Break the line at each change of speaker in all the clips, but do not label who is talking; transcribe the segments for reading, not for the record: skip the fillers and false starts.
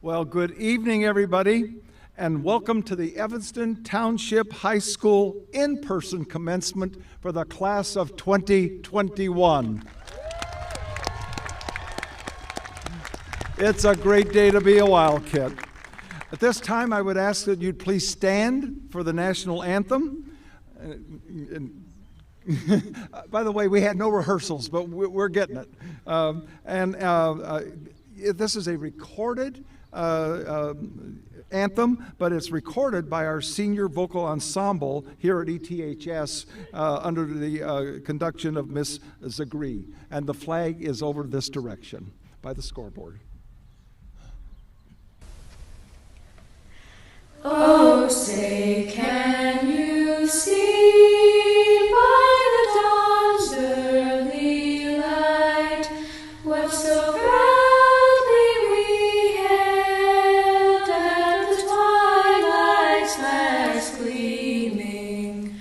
Well, good evening, everybody, and welcome to the Evanston Township High School in-person commencement for the class of 2021. It's a great day to be a Wildcat. At this time, I would ask that you'd please stand for the national anthem. By the way, we had no rehearsals, but we're getting it. This is a recorded anthem, but it's recorded by our senior vocal ensemble here at ETHS under the conduction of Miss Zagree. And the flag is over this direction by the scoreboard.
Oh, say, can you see by the dawn's early light what so proudly we hailed at the twilight's last gleaming,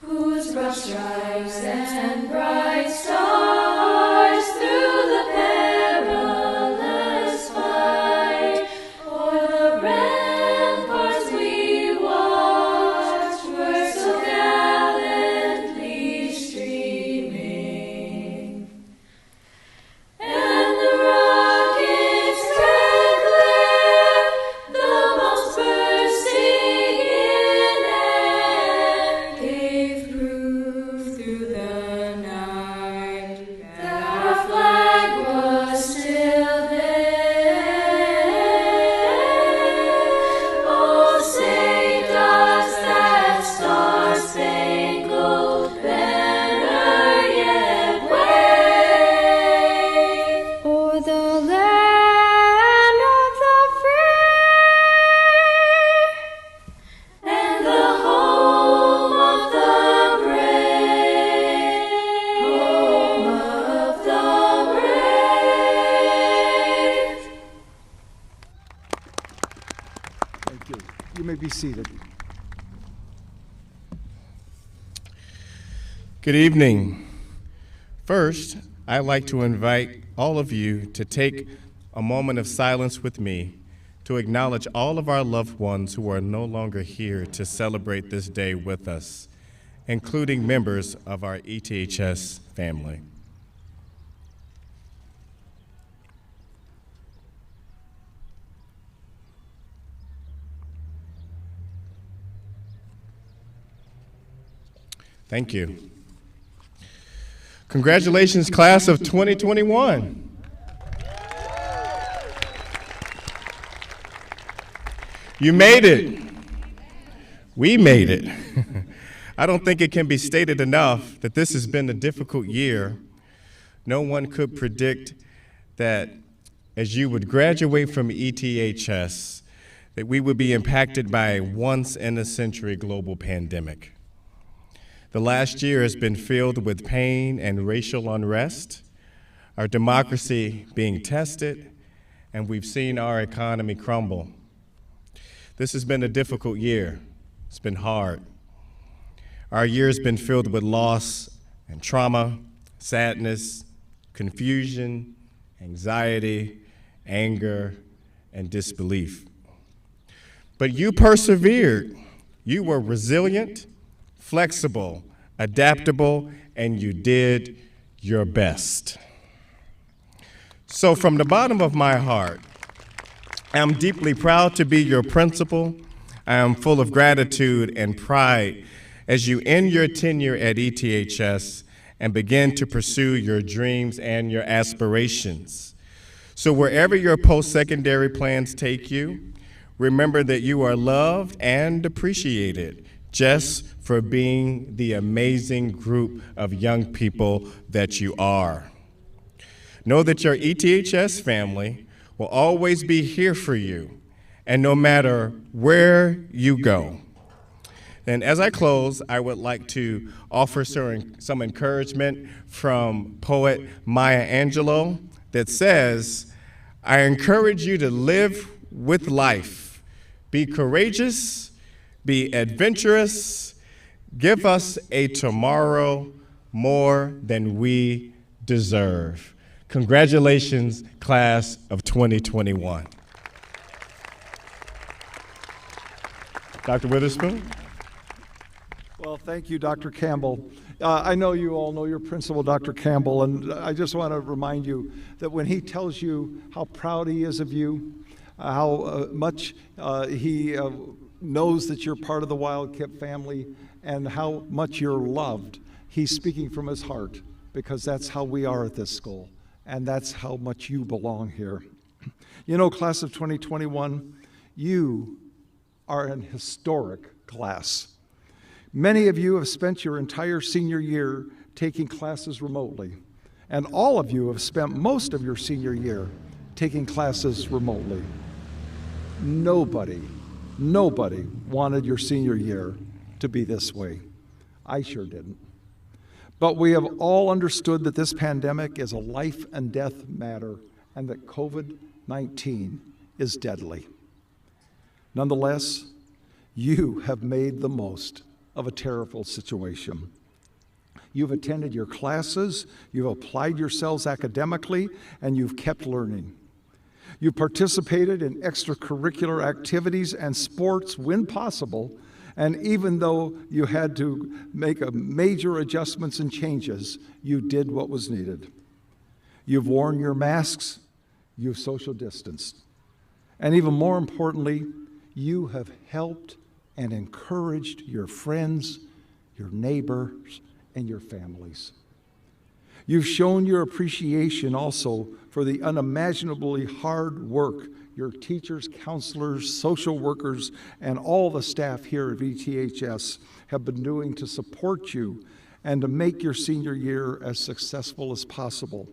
whose broad stripes and bright stars through the perilous fight o'er the ramparts we watched were so gallantly streaming, and the rocket's red glare, the bombs bursting in air, gave proof through the night that our flag was still there. Oh, say does that star-spangled banner yet wave o'er the land of the free and the home of the brave, home of the brave.
Thank you. You may be seated.
Good evening. First, I'd like to invite all of you to take a moment of silence with me to acknowledge all of our loved ones who are no longer here to celebrate this day with us, including members of our ETHS family. Thank you. Congratulations, class of 2021. You made it. We made it. I don't think it can be stated enough that this has been a difficult year. No one could predict that as you would graduate from ETHS, that we would be impacted by a once-in-a-century global pandemic. The last year has been filled with pain and racial unrest, our democracy being tested, and we've seen our economy crumble. This has been a difficult year. It's been hard. Our year has been filled with loss and trauma, sadness, confusion, anxiety, anger, and disbelief. But you persevered. You were resilient, flexible, adaptable, and you did your best. So from the bottom of my heart, I am deeply proud to be your principal. I am full of gratitude and pride as you end your tenure at ETHS and begin to pursue your dreams and your aspirations. So wherever your post-secondary plans take you, remember that you are loved and appreciated just for being the amazing group of young people that you are. Know that your ETHS family will always be here for you, and no matter where you go. And as I close, I would like to offer some encouragement from poet Maya Angelou that says, I encourage you to live with life. Be courageous, be adventurous, give us a tomorrow more than we deserve. Congratulations, class of 2021. Dr. Witherspoon?
Well, thank you, Dr. Campbell. I know you all know your principal, Dr. Campbell, and I just want to remind you that when he tells you how proud he is of you, how much he knows that you're part of the Wildcat family, and how much you're loved, he's speaking from his heart, because that's how we are at this school, and that's how much you belong here. You know, class of 2021, you are an historic class. Many of you have spent your entire senior year taking classes remotely, and all of you have spent most of your senior year taking classes remotely. Nobody wanted your senior year to be this way. I sure didn't. But we have all understood that this pandemic is a life and death matter, and that COVID-19 is deadly. Nonetheless, you have made the most of a terrible situation. You've attended your classes, you've applied yourselves academically, and you've kept learning. You've participated in extracurricular activities and sports when possible, and even though you had to make major adjustments and changes, you did what was needed. You've worn your masks, you've social distanced, and even more importantly, you have helped and encouraged your friends, your neighbors, and your families. You've shown your appreciation also for the unimaginably hard work your teachers, counselors, social workers, and all the staff here at ETHS have been doing to support you and to make your senior year as successful as possible,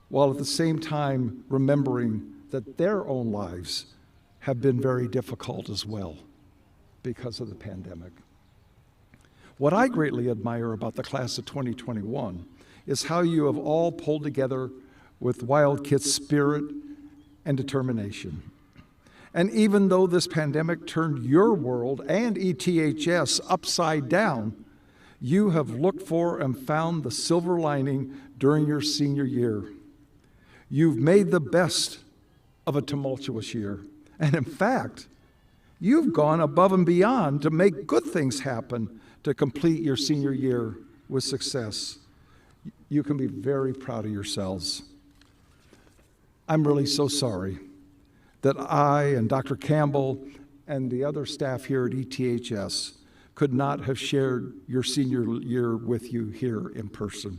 while at the same time remembering that their own lives have been very difficult as well because of the pandemic. What I greatly admire about the class of 2021 is how you have all pulled together with Wildcat spirit and determination. And even though this pandemic turned your world and ETHS upside down, you have looked for and found the silver lining during your senior year. You've made the best of a tumultuous year. And in fact, you've gone above and beyond to make good things happen to complete your senior year with success. You can be very proud of yourselves. I'm really so sorry that I and Dr. Campbell and the other staff here at ETHS could not have shared your senior year with you here in person.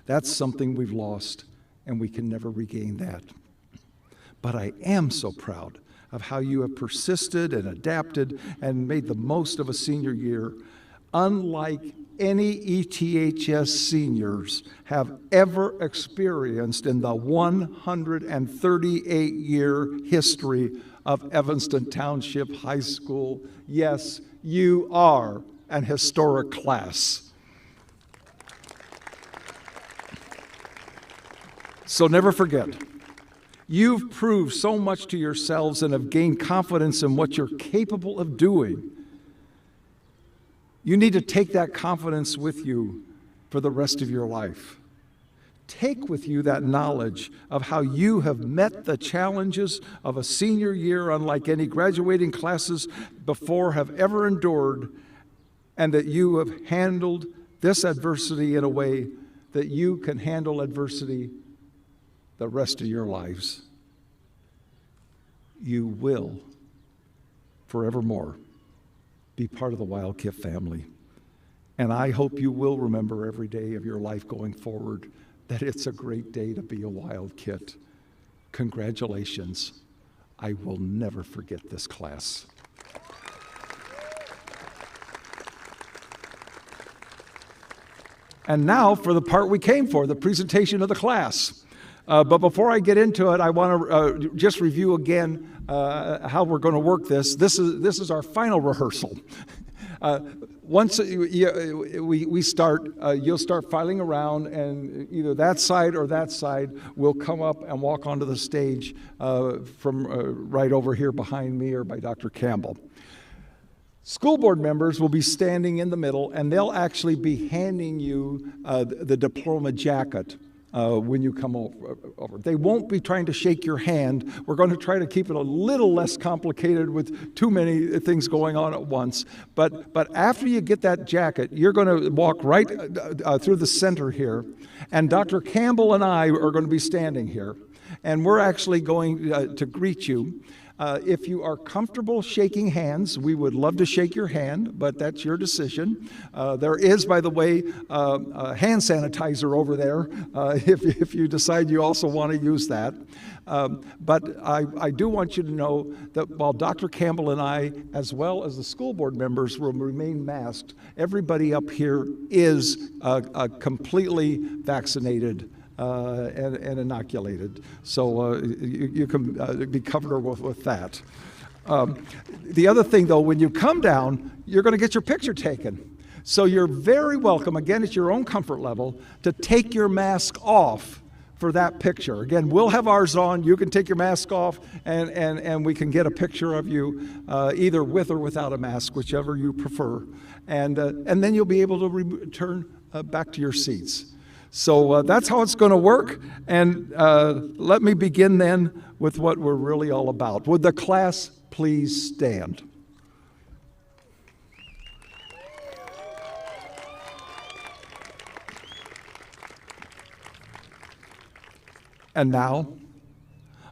That's something we've lost, and we can never regain that. But I am so proud of how you have persisted and adapted and made the most of a senior year, unlike any ETHS seniors have ever experienced in the 138-year history of Evanston Township High School. Yes, you are an historic class. So never forget, you've proved so much to yourselves and have gained confidence in what you're capable of doing. You need to take that confidence with you for the rest of your life. Take with you that knowledge of how you have met the challenges of a senior year unlike any graduating classes before have ever endured, and that you have handled this adversity in a way that you can handle adversity the rest of your lives. You will forevermore be part of the Wildcat family. And I hope you will remember every day of your life going forward that it's a great day to be a Wildcat. Congratulations. I will never forget this class. And now for the part we came for, the presentation of the class. But before I get into it, I want to just review again how we're going to work this. This is our final rehearsal. Once we start, you'll start filing around, and either that side or that side will come up and walk onto the stage from right over here behind me or by Dr. Campbell. School board members will be standing in the middle, and they'll actually be handing you the diploma jacket. when you come over. They won't be trying to shake your hand. We're going to try to keep it a little less complicated with too many things going on at once. But after you get that jacket, you're going to walk right through the center here, and Dr. Campbell and I are going to be standing here, and we're actually going to greet you. If you are comfortable shaking hands, we would love to shake your hand, but that's your decision. There is, by the way, hand sanitizer over there if you decide you also want to use that. But I do want you to know that while Dr. Campbell and I, as well as the school board members, will remain masked, everybody up here is completely vaccinated and inoculated. So you can be covered with that. The other thing, though, when you come down, you're going to get your picture taken. So you're very welcome, again, at your own comfort level, to take your mask off for that picture. Again, we'll have ours on. You can take your mask off, and we can get a picture of you either with or without a mask, whichever you prefer. And then you'll be able to return back to your seats. So that's how it's going to work, and let me begin then with what we're really all about. Would the class please stand? And now,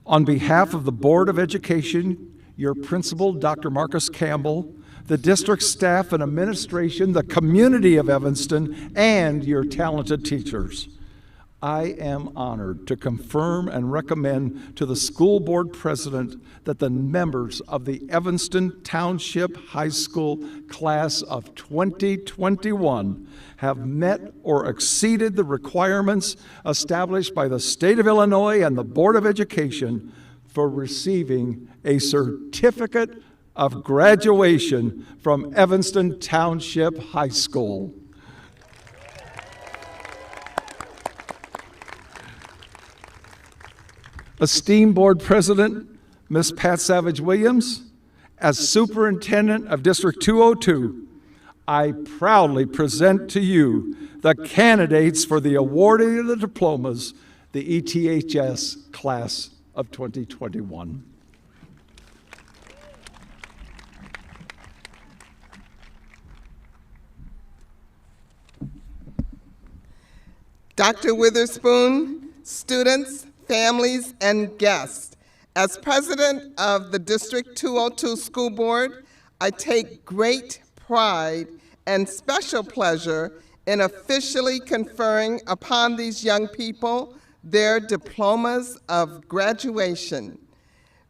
on behalf of the Board of Education, your principal, Dr. Marcus Campbell, the district staff and administration, the community of Evanston, and your talented teachers, I am honored to confirm and recommend to the school board president that the members of the Evanston Township High School class of 2021 have met or exceeded the requirements established by the state of Illinois and the Board of Education for receiving a certificate of graduation from Evanston Township High School. Esteemed Board President, Ms. Pat Savage Williams, as Superintendent of District 202, I proudly present to you the candidates for the awarding of the diplomas, the ETHS class of 2021.
Dr. Witherspoon, students, families, and guests, as president of the District 202 School Board, I take great pride and special pleasure in officially conferring upon these young people their diplomas of graduation.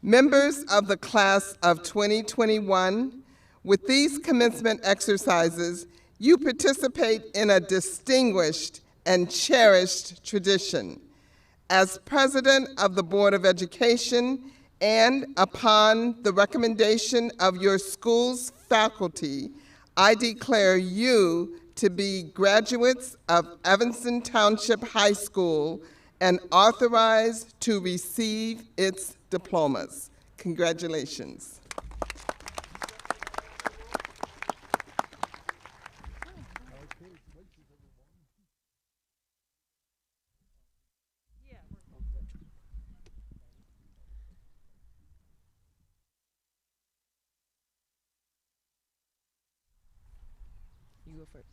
Members of the class of 2021, with these commencement exercises, you participate in a distinguished and cherished tradition. As president of the Board of Education and upon the recommendation of your school's faculty, I declare you to be graduates of Evanston Township High School and authorized to receive its diplomas. Congratulations. You go first.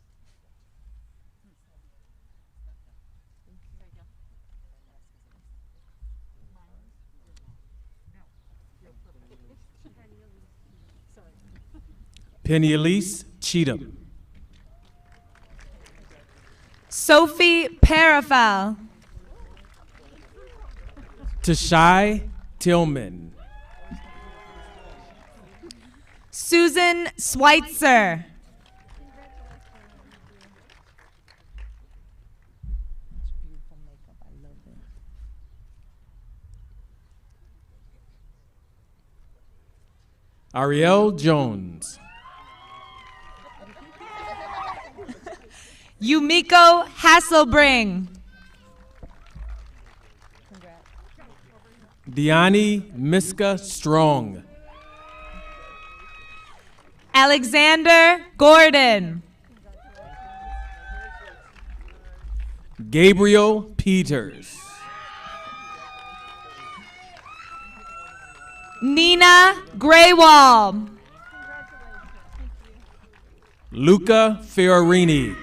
Penny Elise Cheatham.
Sophie Parafal.
Tashai Tillman.
Susan Schweitzer.
Ariel Jones.
Yumiko Hasselbring.
Diani Miska Strong.
Alexander Gordon.
Gabriel Peters.
Nina Graywall.
Luca Fiorini.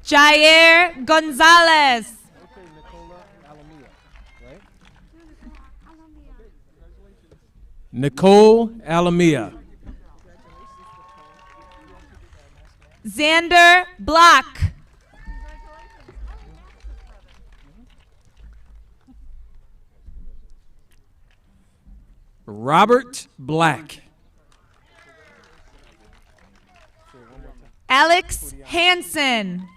Jair Gonzalez.
Nicole Alamia.
Xander Block.
Robert Black.
Alex Hansen.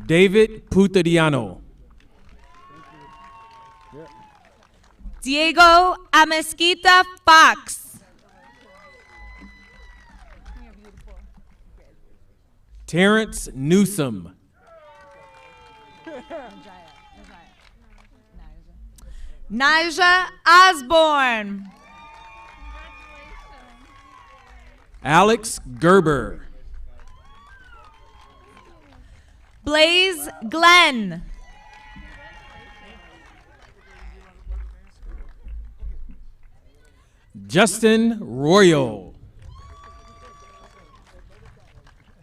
David Putadiano.
Diego Amesquita Fox.
Terrence Newsom.
Naja Osborne.
Alex Gerber.
Blaze Glenn.
Justin Royal.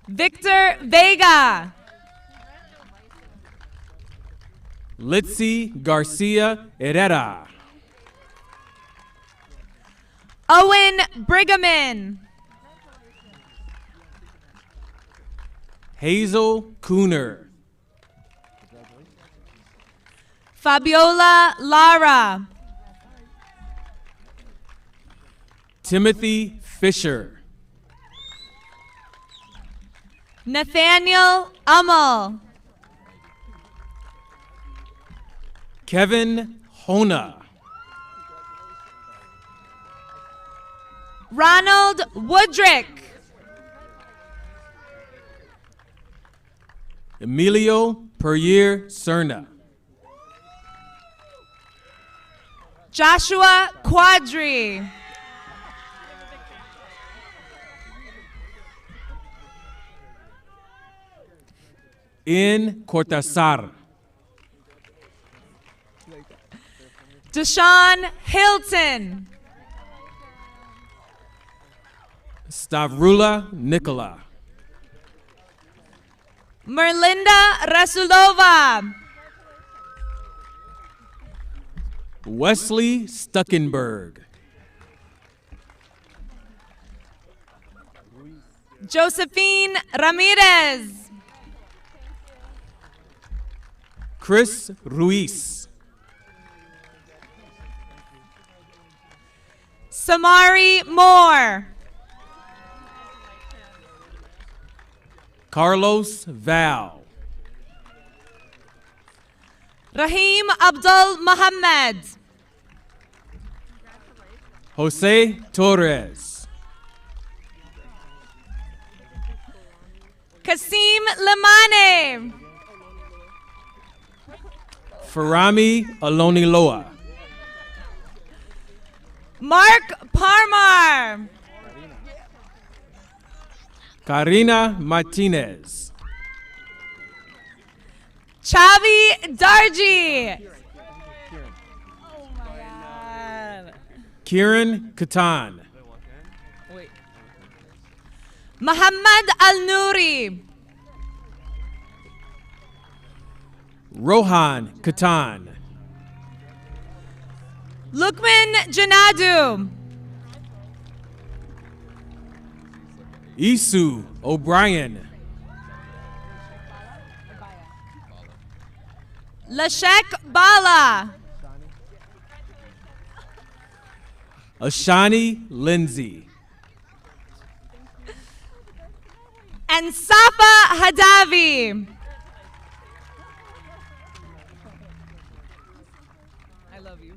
Victor Vega.
Litzy Garcia Herrera.
Owen Brigaman.
Hazel Cooner.
Fabiola Lara.
Timothy Fisher.
Nathaniel Ummel.
Kevin Hona.
Ronald Woodrick.
Emilio Perrier Cerna.
Joshua Quadri.
In Cortazar.
Deshaun Hilton.
Stavrula Nicola.
Merlinda Rasulova.
Wesley Stuckenberg.
Josephine Ramirez.
Chris Ruiz.
Samari Moore.
Carlos Val.
Rahim Abdul Muhammad.
Jose Torres.
Kasim Limane.
Farami Aloniloa.
Mark Parmar.
Karina Martinez.
Chavi Darji. Oh my God.
Kieran Katan.
Muhammad Al Nouri.
Rohan Katan.
Lukman Janadu.
Isu O'Brien.
Lashek Bala.
Ashani Lindsay.
And Safa Hadavi. I love you.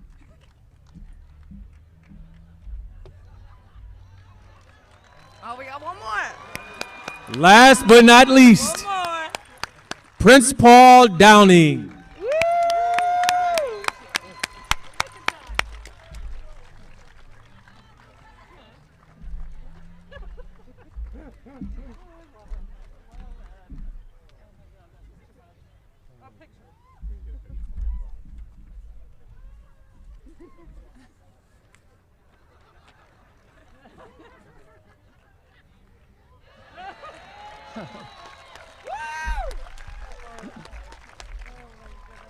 Oh, we got one more.
Last but not least,
One more.
Prince Paul Downing.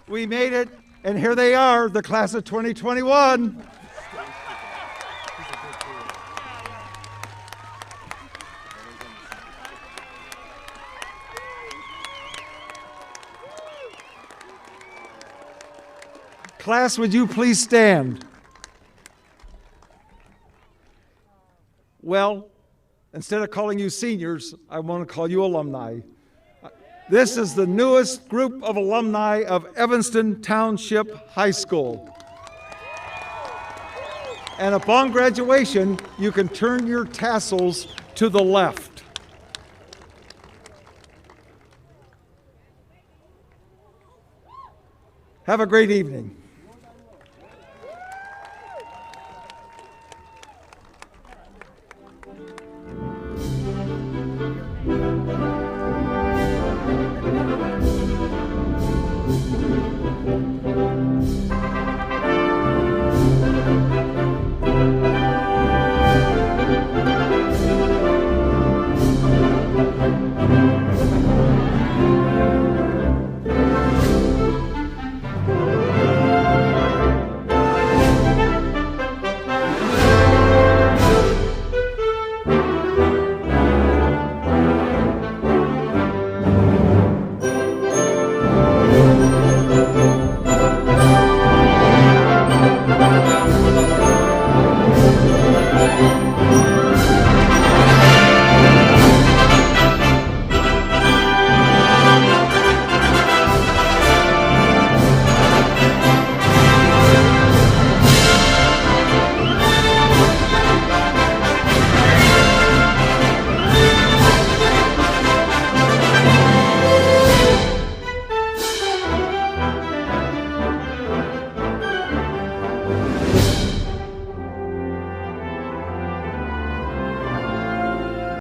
We made it, and here they are, the class of 2021. Class, would you please stand? Well, instead of calling you seniors, I want to call you alumni. This is the newest group of alumni of Evanston Township High School. And upon graduation, you can turn your tassels to the left. Have a great evening.